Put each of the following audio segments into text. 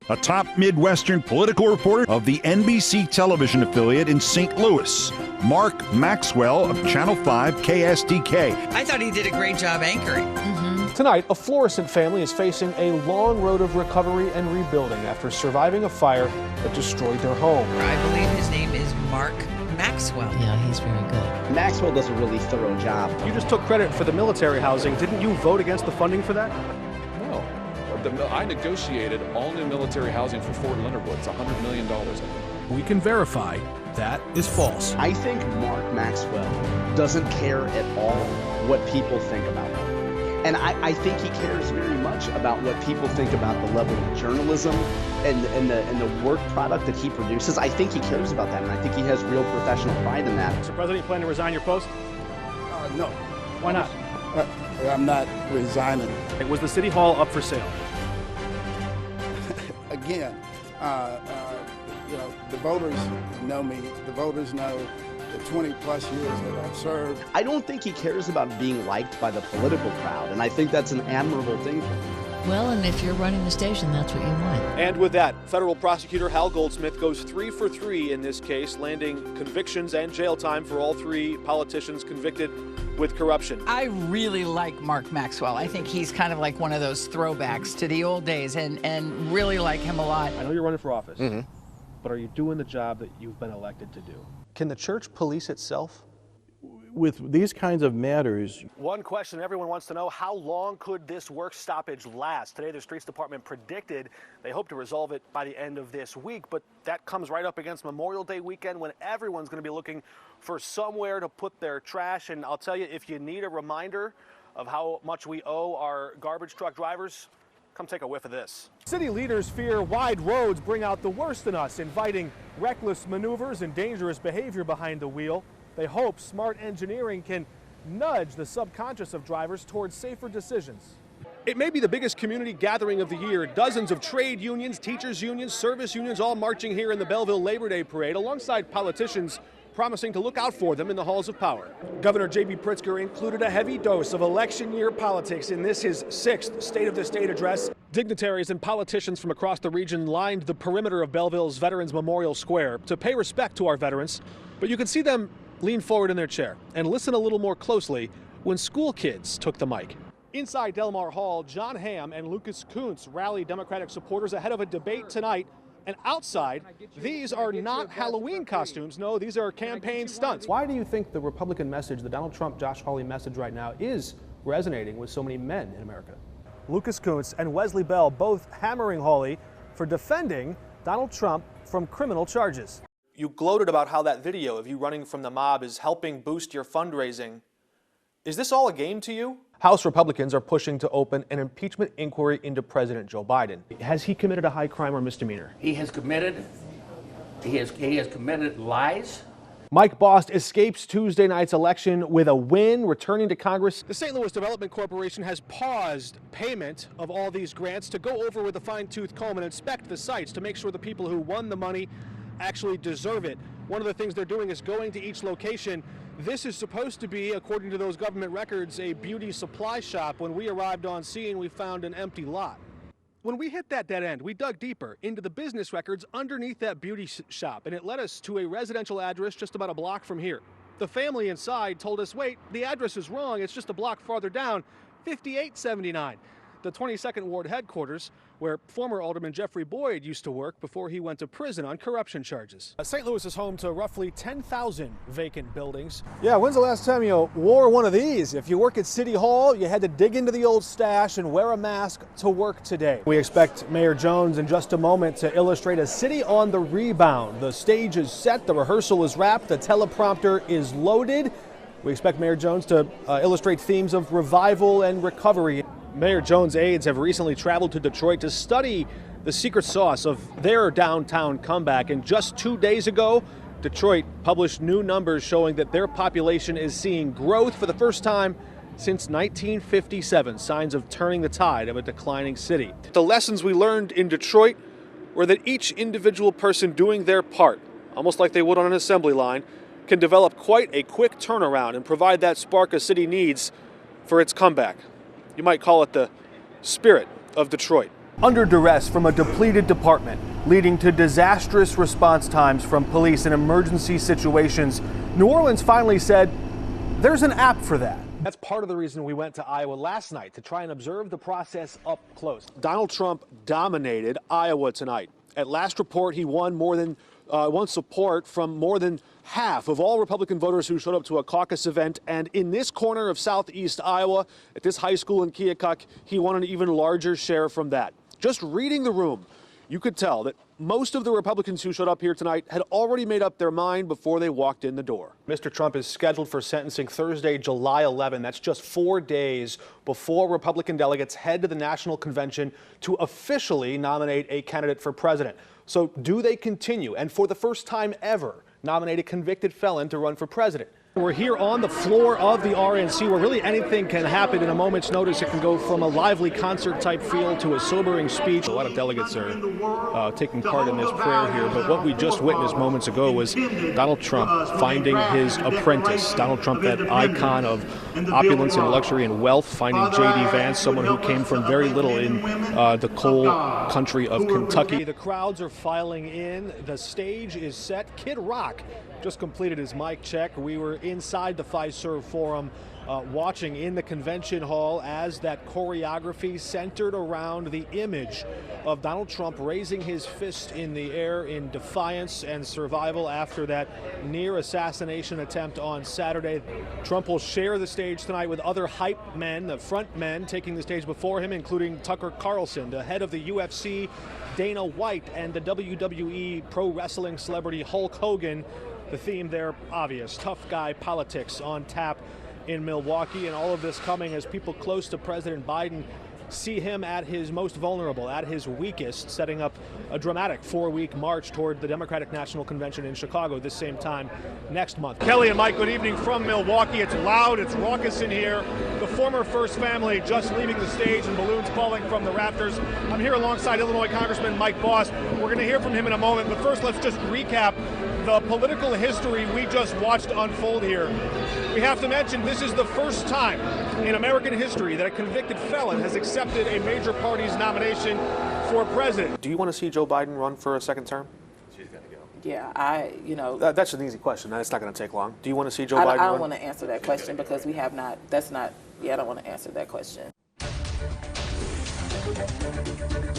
a top Midwestern political reporter of the NBC television affiliate in St. Louis, Mark Maxwell of Channel 5 KSDK. I thought he did a great job anchoring. Tonight, a Florissant family is facing a long road of recovery and rebuilding after surviving a fire that destroyed their home. I believe his name is Mark Maxwell. Yeah, he's very good. Maxwell does a really thorough job. You just took credit for the military housing. Didn't you vote against the funding for that? No. I negotiated all new military housing for Fort Leonard Wood. It's $100 million. We can verify that is false. I think Mark Maxwell doesn't care at all what people think about him. And I think he cares very much about what people think about the level of journalism and the work product that he produces. I think he cares about that, and I think he has real professional pride in that. Mr. President, you plan to resign your post? No. Why not? I'm not resigning. Was the City Hall up for sale? Again, the voters know me. The voters know the 20-plus years that I've served. I don't think he cares about being liked by the political crowd, and I think that's an admirable thing for him. Well, and if you're running the station, that's what you want. And with that, federal prosecutor Hal Goldsmith goes 3 for 3 in this case, landing convictions and jail time for all 3 politicians convicted with corruption. I really like Mark Maxwell. I think he's kind of like one of those throwbacks to the old days and really like him a lot. I know you're running for office, but are you doing the job that you've been elected to do? Can the church police itself? With these kinds of matters. One question everyone wants to know, how long could this work stoppage last? Today, the Streets Department predicted they hope to resolve it by the end of this week, but that comes right up against Memorial Day weekend when everyone's going to be looking for somewhere to put their trash. And I'll tell you, if you need a reminder of how much we owe our garbage truck drivers, come take a whiff of this. City leaders fear wide roads bring out the worst in us, inviting reckless maneuvers and dangerous behavior behind the wheel. They hope smart engineering can nudge the subconscious of drivers towards safer decisions. It may be the biggest community gathering of the year. Dozens of trade unions, teachers unions, service unions all marching here in the Belleville Labor Day Parade alongside politicians promising to look out for them in the halls of power. Governor J.B. Pritzker included a heavy dose of election year politics in this, his 6th State of the State address. Dignitaries and politicians from across the region lined the perimeter of Belleville's Veterans Memorial Square to pay respect to our veterans, but you could see them lean forward in their chair and listen a little more closely when school kids took the mic. Inside Delmar Hall, John Hamm and Lucas Kuntz rally Democratic supporters ahead of a debate tonight. And outside, these are not Halloween costumes. No, these are campaign stunts. Why do you think the Republican message, the Donald Trump, Josh Hawley message right now, is resonating with so many men in America? Lucas Kuntz and Wesley Bell both hammering Hawley for defending Donald Trump from criminal charges. You gloated about how that video of you running from the mob is helping boost your fundraising. Is this all a game to you? House Republicans are pushing to open an impeachment inquiry into President Joe Biden. Has he committed a high crime or misdemeanor? He has committed lies. Mike Bost escapes Tuesday night's election with a win, returning to Congress. The St. Louis Development Corporation has paused payment of all these grants to go over with a fine-tooth comb and inspect the sites to make sure the people who won the money actually deserve it. One of the things they're doing is going to each location. This is supposed to be, according to those government records, a beauty supply shop. When we arrived on scene, we found an empty lot. When we hit that dead end, we dug deeper into the business records underneath that beauty shop, and it led us to a residential address just about a block from here. The family inside told us, wait, the address is wrong. It's just a block farther down, 5879. The 22nd Ward headquarters, where former Alderman Jeffrey Boyd used to work before he went to prison on corruption charges. St. Louis is home to roughly 10,000 vacant buildings. Yeah, when's the last time you wore one of these? If you work at City Hall, you had to dig into the old stash and wear a mask to work today. We expect Mayor Jones in just a moment to illustrate a city on the rebound. The stage is set, the rehearsal is wrapped, the teleprompter is loaded. We expect Mayor Jones to illustrate themes of revival and recovery. Mayor Jones' aides have recently traveled to Detroit to study the secret sauce of their downtown comeback. And just 2 days ago, Detroit published new numbers showing that their population is seeing growth for the first time since 1957, signs of turning the tide of a declining city. The lessons we learned in Detroit were that each individual person doing their part, almost like they would on an assembly line, can develop quite a quick turnaround and provide that spark a city needs for its comeback. You might call it the spirit of Detroit. Under duress from a depleted department, leading to disastrous response times from police in emergency situations, New Orleans finally said there's an app for that. That's part of the reason we went to Iowa last night, to try and observe the process up close. Donald Trump dominated Iowa tonight. At last report, he won support from more than half of all Republican voters who showed up to a caucus event. And in this corner of southeast Iowa, at this high school in Keokuk, he won an even larger share from that. Just reading the room, you could tell that most of the Republicans who showed up here tonight had already made up their mind before they walked in the door. Mr. Trump is scheduled for sentencing Thursday, July 11. That's just 4 days before Republican delegates head to the National Convention to officially nominate a candidate for president. So do they continue, and for the first time ever, nominate a convicted felon to run for president? We're here on the floor of the RNC, where really anything can happen in a moment's notice. It can go from a lively concert-type feel to a sobering speech. A lot of delegates are taking part in this prayer here, but what we just witnessed moments ago was Donald Trump finding his apprentice. Donald Trump, that icon of opulence and luxury and wealth, finding J.D. Vance, someone who came from very little in the coal country of Kentucky. The crowds are filing in. The stage is set. Kid Rock just completed his mic check. We were inside the Fiserv Forum watching in the convention hall as that choreography centered around the image of Donald Trump raising his fist in the air in defiance and survival after that near assassination attempt on Saturday. Trump will share the stage tonight with other hype men, the front men taking the stage before him, including Tucker Carlson, the head of the UFC, Dana White, and the WWE pro wrestling celebrity Hulk Hogan. The theme there, obvious, tough guy politics on tap in Milwaukee, and all of this coming as people close to President Biden see him at his most vulnerable, at his weakest, setting up a dramatic 4-week march toward the Democratic National Convention in Chicago this same time next month. Kelly and Mike, good evening from Milwaukee. It's loud, it's raucous in here. The former First Family just leaving the stage and balloons falling from the rafters. I'm here alongside Illinois Congressman Mike Boss. We're going to hear from him in a moment, but first let's just recap the political history we just watched unfold here. We have to mention this is the first time in American history that a convicted felon has accepted a major party's nomination for president. Do you want to see Joe Biden run for a second term? She's going to go. Yeah, That's an easy question. It's not going to take long. Do you want to see Joe Biden run? I don't want to answer that question because we have not, I don't want to answer that question.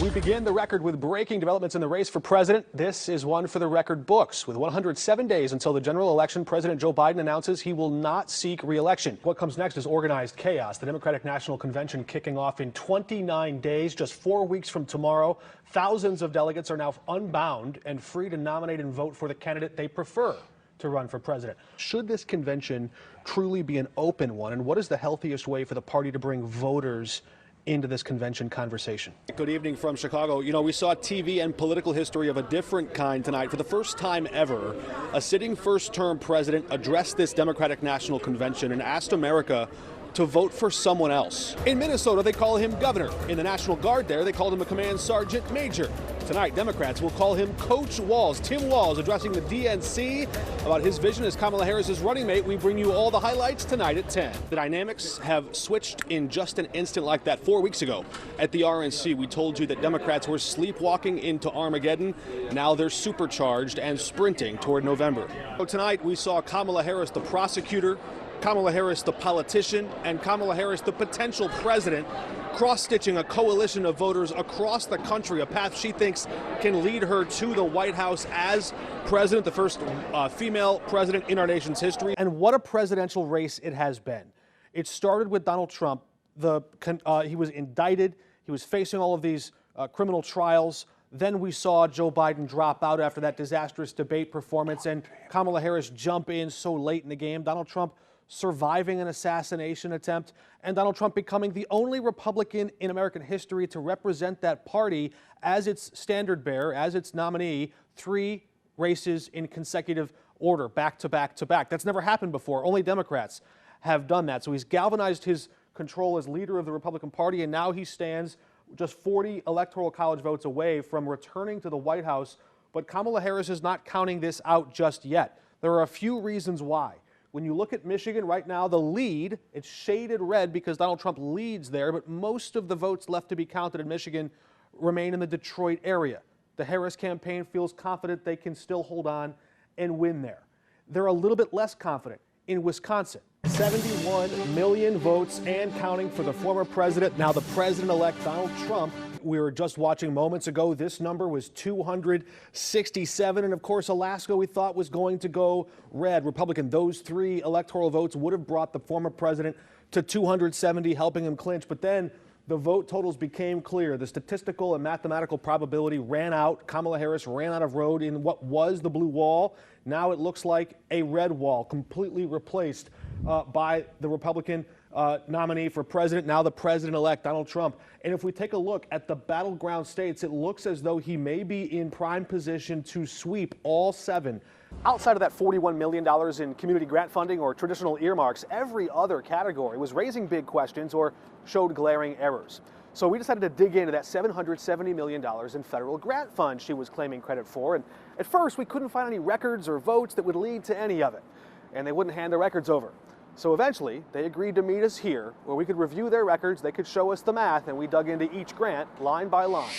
We begin the record with breaking developments in the race for president. This is one for the record books. With 107 days until the general election, President Joe Biden announces he will not seek re-election. What comes next is organized chaos. The Democratic National Convention kicking off in 29 days, just 4 weeks from tomorrow. Thousands of delegates are now unbound and free to nominate and vote for the candidate they prefer to run for president. Should this convention truly be an open one, and what is the healthiest way for the party to bring voters into this convention conversation? Good evening from Chicago. You know, we saw TV and political history of a different kind tonight. For the first time ever, a sitting first-term president addressed this Democratic National Convention and asked America to vote for someone else. In Minnesota, they call him governor. In the National Guard there, they called him a command sergeant major. Tonight, Democrats will call him Coach Walz. Tim Walz addressing the DNC about his vision as Kamala Harris's running mate. We bring you all the highlights tonight at 10. The dynamics have switched in just an instant like that. 4 weeks ago at the RNC, we told you that Democrats were sleepwalking into Armageddon. Now they're supercharged and sprinting toward November. So tonight, we saw Kamala Harris, the prosecutor, Kamala Harris, the politician, and Kamala Harris, the potential president, cross-stitching a coalition of voters across the country, a path she thinks can lead her to the White House as president, the first female president in our nation's history. And what a presidential race it has been. It started with Donald Trump. He was indicted. He was facing all of these criminal trials. Then we saw Joe Biden drop out after that disastrous debate performance, and Kamala Harris jump in so late in the game. Donald Trump surviving an assassination attempt, and Donald Trump becoming the only Republican in American history to represent that party as its standard bearer, as its nominee, 3 races in consecutive order, back to back to back. That's never happened before. Only Democrats have done that. So he's galvanized his control as leader of the Republican Party, and now he stands just 40 electoral college votes away from returning to the White House. But Kamala Harris is not counting this out just yet. There are a few reasons why. When you look at Michigan right now, the lead, it's shaded red because Donald Trump leads there, but most of the votes left to be counted in Michigan remain in the Detroit area. The Harris campaign feels confident they can still hold on and win there. They're a little bit less confident in Wisconsin. 71 million votes and counting for the former president, now the president-elect Donald Trump. We were just watching moments ago. This number was 267. And of course, Alaska we thought was going to go red. Republican, those 3 electoral votes would have brought the former president to 270, helping him clinch. But then the vote totals became clear. The statistical and mathematical probability ran out. Kamala Harris ran out of road in what was the blue wall. Now it looks like a red wall, completely replaced by the Republican nominee for president, now the president-elect Donald Trump. And if we take a look at the battleground states, it looks as though he may be in prime position to sweep all 7. Outside of that $41 million in community grant funding or traditional earmarks, every other category was raising big questions or showed glaring errors. So we decided to dig into that $770 million in federal grant funds she was claiming credit for. And at first, we couldn't find any records or votes that would lead to any of it. And they wouldn't hand the records over. So eventually, they agreed to meet us here, where we could review their records, they could show us the math, and we dug into each grant line by line.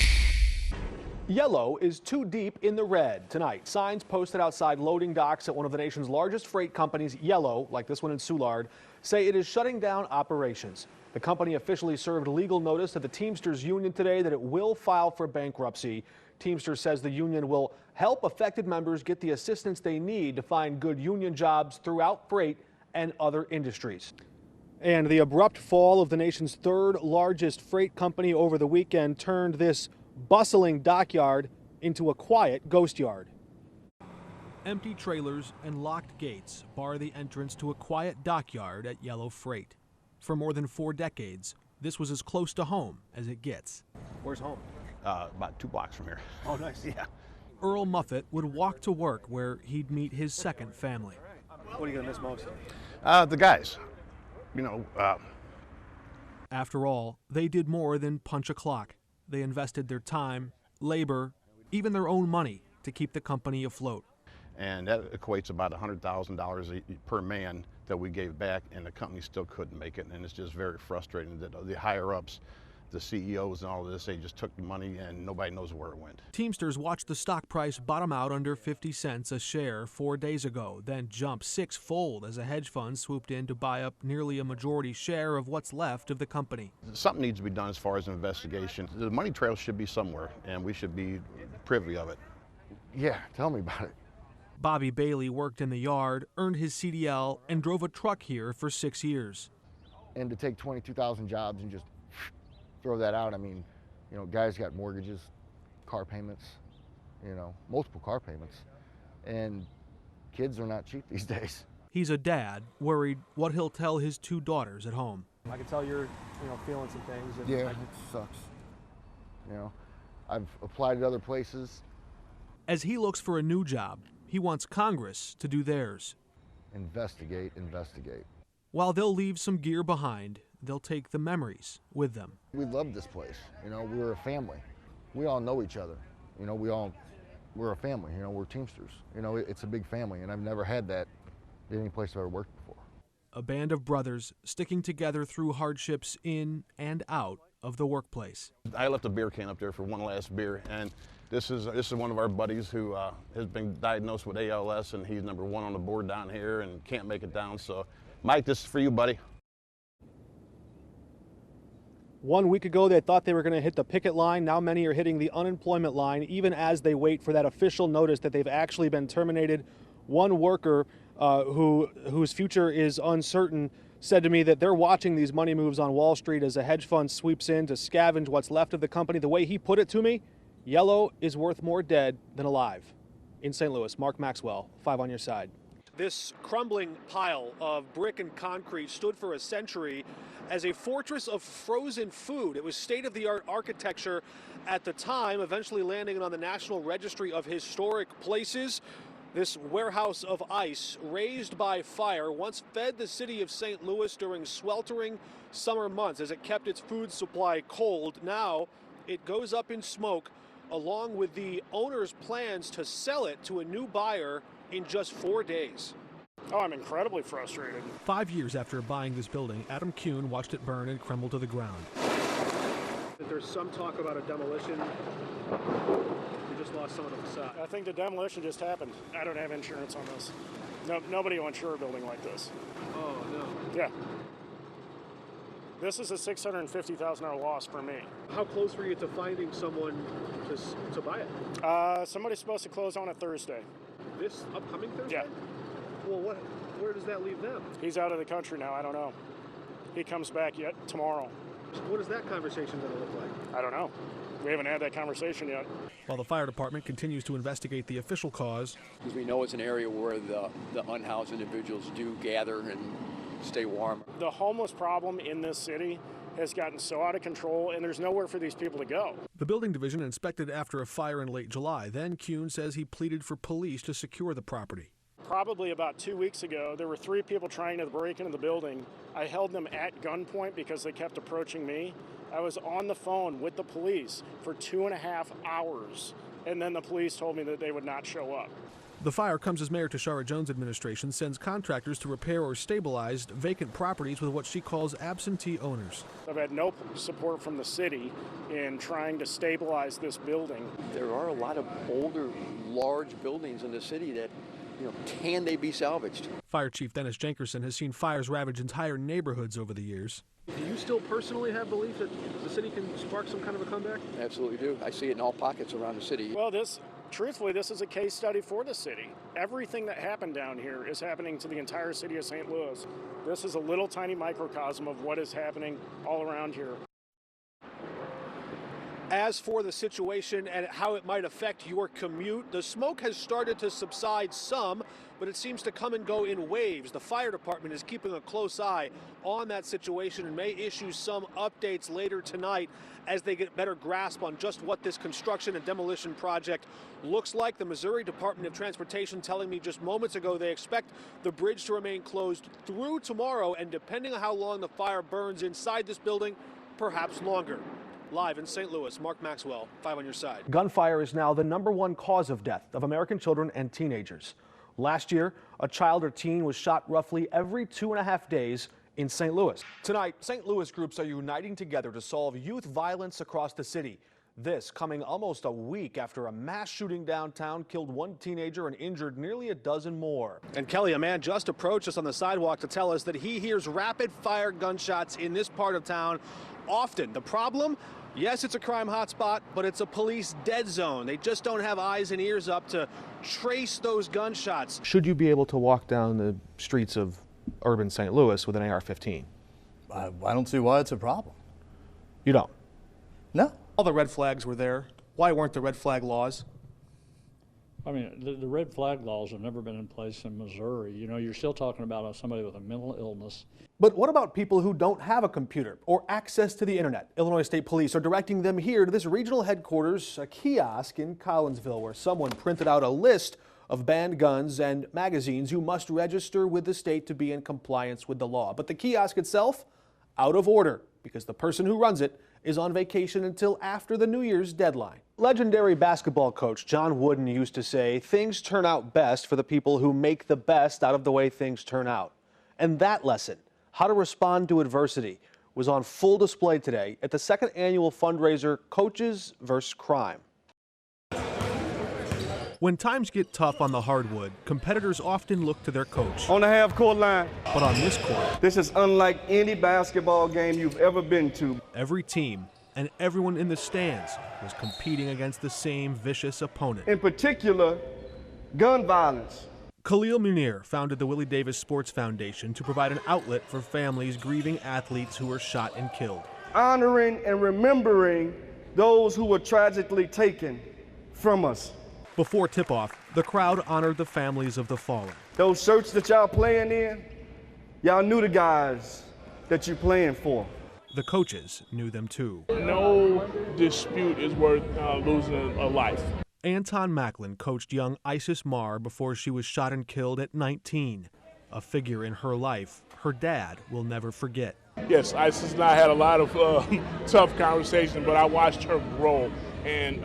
Yellow is too deep in the red tonight. Signs posted outside loading docks at one of the nation's largest freight companies, Yellow, like this one in Soulard, say it is shutting down operations. The company officially served legal notice to the Teamsters Union today that it will file for bankruptcy. Teamsters says the union will help affected members get the assistance they need to find good union jobs throughout freight and other industries. And the abrupt fall of the nation's 3rd largest freight company over the weekend turned this bustling dockyard into a quiet ghost yard. Empty trailers and locked gates bar the entrance to a quiet dockyard at Yellow Freight. For more than 4 decades, this was as close to home as it gets. Where's home? About 2 blocks from here. Oh, nice. Yeah. Earl Muffett would walk to work where he'd meet his second family. What are you going to miss most? The guys, After all, they did more than punch a clock. They invested their time, labor, even their own money to keep the company afloat. And that equates about $100,000 per man that we gave back, and the company still couldn't make it. And it's just very frustrating that the higher-ups, the CEOs and all of this, they just took the money and nobody knows where it went. Teamsters watched the stock price bottom out under 50 cents a share 4 days ago, then jump 6-fold as a hedge fund swooped in to buy up nearly a majority share of what's left of the company. Something needs to be done as far as investigation. The money trail should be somewhere, and we should be privy of it. Yeah, tell me about it. Bobby Bailey worked in the yard, earned his CDL, and drove a truck here for 6 years. And to take 22,000 jobs and just throw that out, I mean, guys got mortgages, car payments, multiple car payments, and kids are not cheap these days. He's a dad, worried what he'll tell his 2 daughters at home. I can tell you're, feeling some things. And yeah, it sucks. I've applied at other places. As he looks for a new job, he wants Congress to do theirs. Investigate. While they'll leave some gear behind, they'll take the memories with them. We love this place. We're a family. We all know each other. We're a family. We're Teamsters. It's a big family, and I've never had that at any place I've ever worked before. A band of brothers sticking together through hardships in and out of the workplace. I left a beer can up there for one last beer, and this is one of our buddies who has been diagnosed with ALS, and he's number 1 on the board down here and can't make it down. So, Mike, this is for you, buddy. 1 week ago, they thought they were going to hit the picket line. Now many are hitting the unemployment line, even as they wait for that official notice that they've actually been terminated. One worker whose future is uncertain said to me that they're watching these money moves on Wall Street as a hedge fund sweeps in to scavenge what's left of the company. The way he put it to me, Yellow is worth more dead than alive. In St. Louis, Mark Maxwell, 5 on your side. This crumbling pile of brick and concrete stood for a century as a fortress of frozen food. It was state-of-the-art architecture at the time, eventually landing on the National Registry of Historic Places. This warehouse of ice, raised by fire, once fed the city of St. Louis during sweltering summer months as it kept its food supply cold. Now it goes up in smoke, along with the owner's plans to sell it to a new buyer in just 4 days. Oh, I'm incredibly frustrated. 5 years after buying this building, Adam Kuhn watched it burn and crumble to the ground. There's some talk about a demolition. We just lost some of the facade. I think the demolition just happened. I don't have insurance on this. No, nobody will insure a building like this. Oh, no. Yeah. This is a $650,000 loss for me. How close were you to finding someone to buy it? Somebody's supposed to close on a Thursday. This upcoming Thursday? Yeah. Well, where does that leave them? He's out of the country now. I don't know. He comes back yet tomorrow. What is that conversation going to look like? I don't know. We haven't had that conversation yet. While the fire department continues to investigate the official cause. Because we know it's an area where the unhoused individuals do gather and stay warm. The homeless problem in this city has gotten so out of control, and there's nowhere for these people to go. The building division inspected after a fire in late July. Then Kuhn says he pleaded for police to secure the property. Probably about 2 weeks ago, there were 3 people trying to break into the building. I held them at gunpoint because they kept approaching me. I was on the phone with the police for 2.5 hours, and then the police told me that they would not show up. The fire comes as Mayor Tashara Jones' administration sends contractors to repair or stabilize vacant properties with what she calls absentee owners. I've had no support from the city in trying to stabilize this building. There are a lot of older, large buildings in the city that, can they be salvaged? Fire Chief Dennis Jenkerson has seen fires ravage entire neighborhoods over the years. Do you still personally have belief that the city can spark some kind of a comeback? Absolutely do. I see it in all pockets around the city. Well, truthfully, this is a case study for the city. Everything that happened down here is happening to the entire city of St. Louis. This is a little tiny microcosm of what is happening all around here. As for the situation and how it might affect your commute, the smoke has started to subside some, but it seems to come and go in waves. The fire department is keeping a close eye on that situation and may issue some updates later tonight as they get a better grasp on just what this construction and demolition project looks like. The Missouri Department of Transportation telling me just moments ago they expect the bridge to remain closed through tomorrow, and depending on how long the fire burns inside this building, perhaps longer. Live in St. Louis, Mark Maxwell, 5 on your side. Gunfire is now the #1 cause of death of American children and teenagers. Last year, a child or teen was shot roughly every 2.5 days in St. Louis. Tonight, St. Louis groups are uniting together to solve youth violence across the city. This coming almost a week after a mass shooting downtown killed 1 teenager and injured nearly a dozen more. And Kelly, a man just approached us on the sidewalk to tell us that he hears rapid fire gunshots in this part of town often. The problem? Yes, it's a crime hotspot, but it's a police dead zone. They just don't have eyes and ears up to trace those gunshots. Should you be able to walk down the streets of urban St. Louis with an AR-15? I don't see why it's a problem. You don't? No. All the red flags were there. Why weren't the red flag laws? I mean, the red flag laws have never been in place in Missouri. You're still talking about somebody with a mental illness. But what about people who don't have a computer or access to the internet? Illinois State Police are directing them here to this regional headquarters, a kiosk in Collinsville, where someone printed out a list of banned guns and magazines you must register with the state to be in compliance with the law. But the kiosk itself, out of order, because the person who runs it is on vacation until after the New Year's deadline. Legendary basketball coach John Wooden used to say, things turn out best for the people who make the best out of the way things turn out. And that lesson, how to respond to adversity, was on full display today at the 2nd annual fundraiser Coaches vs. Crime. When times get tough on the hardwood, competitors often look to their coach. On the half-court line. But on this court, this is unlike any basketball game you've ever been to. Every team and everyone in the stands was competing against the same vicious opponent. In particular, gun violence. Khalil Munir founded the Willie Davis Sports Foundation to provide an outlet for families grieving athletes who were shot and killed. Honoring and remembering those who were tragically taken from us. Before tip-off, the crowd honored the families of the fallen. Those shirts that y'all playing in, y'all knew the guys that you're playing for. The coaches knew them too. No dispute is worth losing a life. Anton Macklin coached young Isis Marr before she was shot and killed at 19. A figure in her life her dad will never forget. Yes, Isis and I had a lot of tough conversations, but I watched her grow. And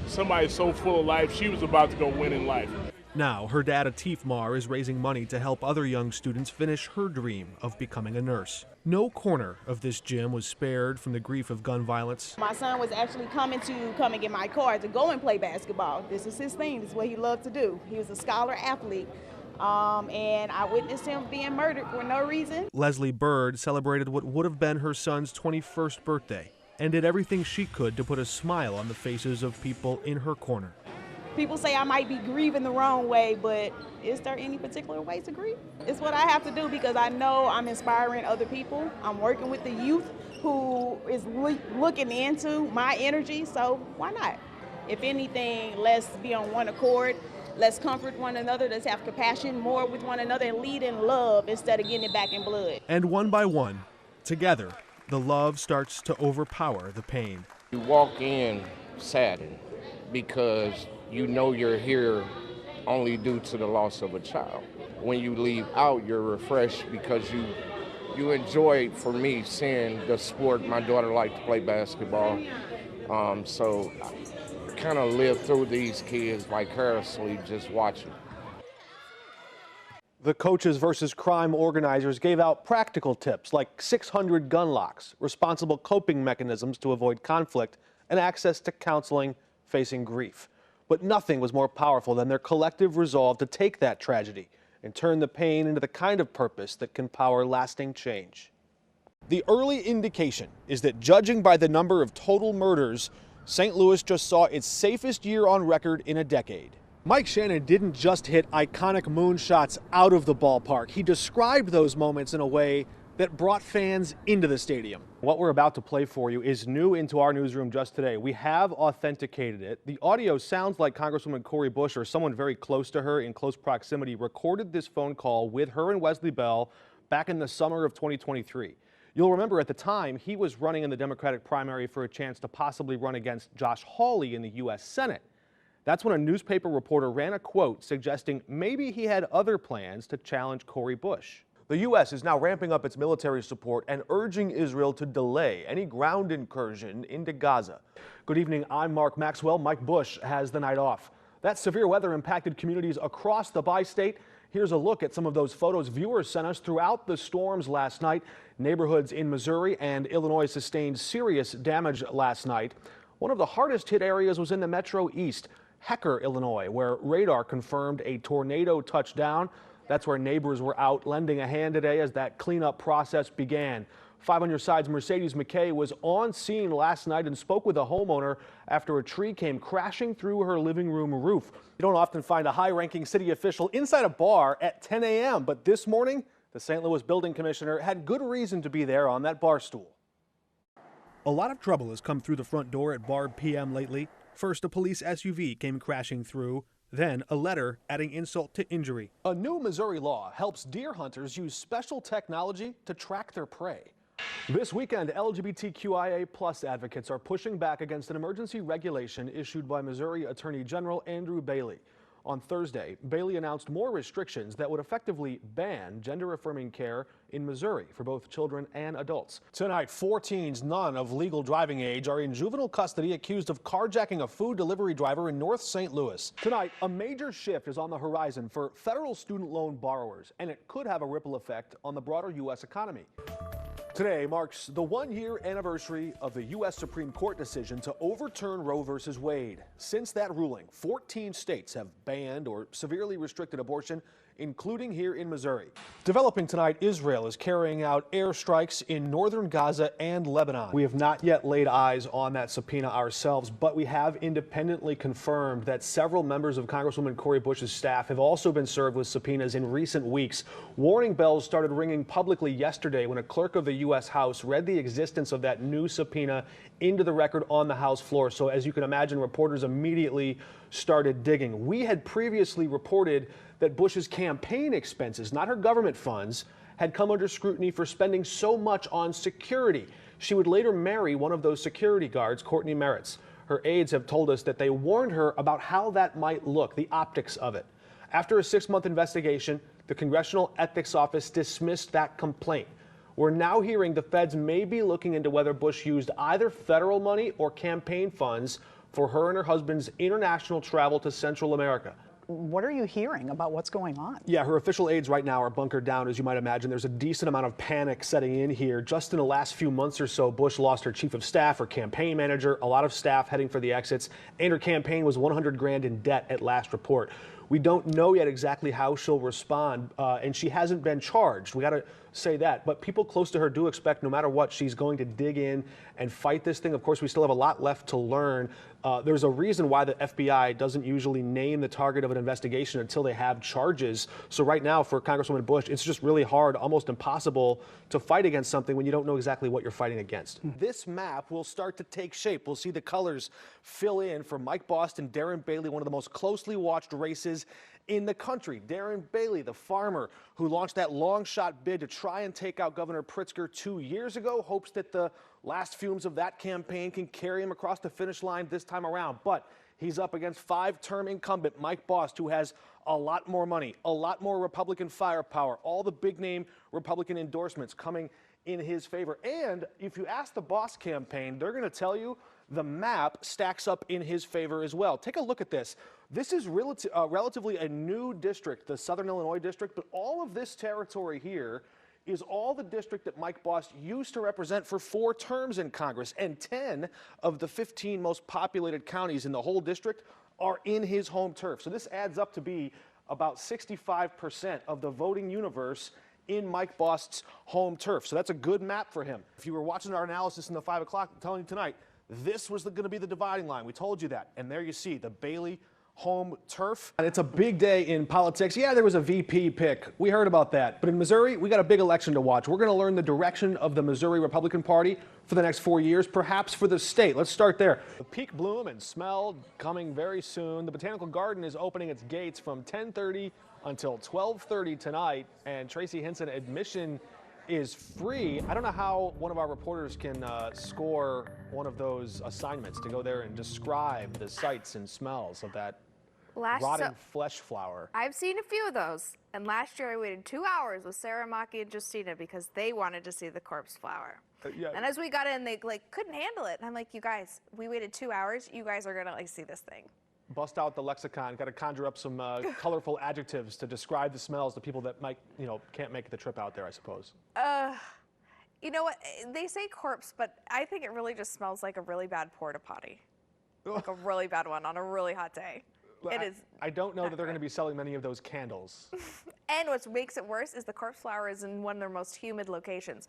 somebody so full of life, she was about to go win in life. Now, her dad, Atif Mar, is raising money to help other young students finish her dream of becoming a nurse. No corner of this gym was spared from the grief of gun violence. My son was actually coming and get my car to go and play basketball. This is his thing. This is what he loved to do. He was a scholar athlete. And I witnessed him being murdered for no reason. Leslie Bird celebrated what would have been her son's 21st birthday and did everything she could to put a smile on the faces of people in her corner. People say I might be grieving the wrong way, but is there any particular way to grieve? It's what I have to do because I know I'm inspiring other people. I'm working with the youth who is looking into my energy, so why not? If anything, let's be on one accord. Let's comfort one another. Let's have compassion more with one another and lead in love instead of getting it back in blood. And one by one, together, the love starts to overpower the pain. You walk in saddened because you know you're here only due to the loss of a child. When you leave out, you're refreshed because you enjoy, for me, seeing the sport. My daughter liked to play basketball, so I kind of live through these kids vicariously just watching. The Coaches versus Crime organizers gave out practical tips like 600 gun locks, responsible coping mechanisms to avoid conflict, and access to counseling facing grief. But nothing was more powerful than their collective resolve to take that tragedy and turn the pain into the kind of purpose that can power lasting change. The early indication is that, judging by the number of total murders, St. Louis just saw its safest year on record in a decade. Mike Shannon didn't just hit iconic moonshots out of the ballpark. He described those moments in a way that brought fans into the stadium. What we're about to play for you is new into our newsroom just today. We have authenticated it. The audio sounds like Congresswoman Cori Bush or someone very close to her in close proximity recorded this phone call with her and Wesley Bell back in the summer of 2023. You'll remember at the time he was running in the Democratic primary for a chance to possibly run against Josh Hawley in the U.S. Senate. That's when a newspaper reporter ran a quote suggesting maybe he had other plans to challenge Cori Bush. The U.S. is now ramping up its military support and urging Israel to delay any ground incursion into Gaza. Good evening, I'm Mark Maxwell. Mike Bush has the night off. That severe weather impacted communities across the bi-state. Here's a look at some of those photos viewers sent us throughout the storms last night. Neighborhoods in Missouri and Illinois sustained serious damage last night. One of the hardest hit areas was in the Metro East, Hecker, Illinois, where radar confirmed a tornado touchdown. That's where neighbors were out lending a hand today as that cleanup process began. 5 on Your Side's Mercedes McKay was on scene last night and spoke with a homeowner after a tree came crashing through her living room roof. You don't often find a high-ranking city official inside a bar at 10 a.m., but this morning, the St. Louis building commissioner had good reason to be there on that bar stool. A lot of trouble has come through the front door at Barb PM lately. First, a police SUV came crashing through. Then, a letter adding insult to injury. A new Missouri law helps deer hunters use special technology to track their prey. This weekend, LGBTQIA+ advocates are pushing back against an emergency regulation issued by Missouri Attorney General Andrew Bailey. On Thursday, Bailey announced more restrictions that would effectively ban gender-affirming care in Missouri for both children and adults. Tonight, 4 teens, none of legal driving age, are in juvenile custody accused of carjacking a food delivery driver in North St. Louis. Tonight, a major shift is on the horizon for federal student loan borrowers, and it could have a ripple effect on the broader U.S. economy. Today marks the 1-year anniversary of the U.S. Supreme Court decision to overturn Roe v. Wade. Since that ruling, 14 states have banned or severely restricted abortion, including here in Missouri. Developing tonight, Israel is carrying out airstrikes in northern Gaza and Lebanon. We have not yet laid eyes on that subpoena ourselves, but we have independently confirmed that several members of Congresswoman Cori Bush's staff have also been served with subpoenas in recent weeks. Warning bells started ringing publicly yesterday when a clerk of the U.S. House read the existence of that new subpoena into the record on the House floor. So as you can imagine, reporters immediately started digging. We had previously reported that Bush's campaign expenses, not her government funds, had come under scrutiny for spending so much on security. She would later marry one of those security guards, Courtney Merritt's. Her aides have told us that they warned her about how that might look, the optics of it. After a 6-month investigation, the Congressional Ethics Office dismissed that complaint. We're now hearing the feds may be looking into whether Bush used either federal money or campaign funds for her and her husband's international travel to Central America. what are you hearing about what's going on? Yeah, her official aides right now are bunkered down, as you might imagine. There's a decent amount of panic setting in here. Just in the last few months or so, Bush lost her chief of staff, her campaign manager, a lot of staff heading for the exits, and her campaign was 100 grand in debt at last report. We don't know yet exactly how she'll respond, and she hasn't been charged. We got to say that. But people close to her do expect, no matter what, she's going to dig in and fight this thing. Of course, we still have a lot left to learn. There's a reason why the FBI doesn't usually name the target of an investigation until they have charges. So right now, for Congresswoman Bush, it's just really hard, almost impossible, to fight against something when you don't know exactly what you're fighting against. This map will start to take shape. We'll see the colors fill in for Mike Boston, Darren Bailey, one of the most closely watched races in the country. Darren Bailey, the farmer who launched that long shot bid to try and take out Governor Pritzker 2 years ago, hopes that the last fumes of that campaign can carry him across the finish line this time around. But he's up against five-term incumbent Mike Bost, who has a lot more money, a lot more Republican firepower, all the big-name Republican endorsements coming in his favor. And if you ask the Bost campaign, they're going to tell you the map stacks up in his favor as well. Take a look at this. This is relatively a new district, the Southern Illinois district, but all of this territory here is all the district that Mike Bost used to represent for 4 terms in Congress, and 10 of the 15 most populated counties in the whole district are in his home turf. So this adds up to be about 65% of the voting universe in Mike Bost's home turf. So that's a good map for him. If you were watching our analysis in the 5 o'clock, I'm telling you tonight, this was going to be the dividing line. We told you that. And there you see the Bailey home turf. And it's a big day in politics. Yeah, there was a VP pick. We heard about that. But in Missouri, we got a big election to watch. We're going to learn the direction of the Missouri Republican Party for the next 4 years, perhaps for the state. Let's start there. The peak bloom and smell coming very soon. The Botanical Garden is opening its gates from 10:30 until 12:30 tonight. And Tracy Henson, admission is free. I don't know how one of our reporters can score one of those assignments to go there and describe the sights and smells of that rotting flesh flower. I've seen a few of those, and last year I waited 2 hours with Sarah, Maki, and Justina because they wanted to see the corpse flower. Yeah. And as we got in, they couldn't handle it. And I'm like, you guys, we waited 2 hours. You guys are gonna see this thing. Bust out the lexicon. Got to conjure up some colorful adjectives to describe the smells to people that might, can't make the trip out there, I suppose. You know what? They say corpse, but I think it really just smells like a really bad porta potty. Like a really bad one on a really hot day. I don't know that they're going to be selling many of those candles. And what makes it worse is the corpse flower is in one of their most humid locations.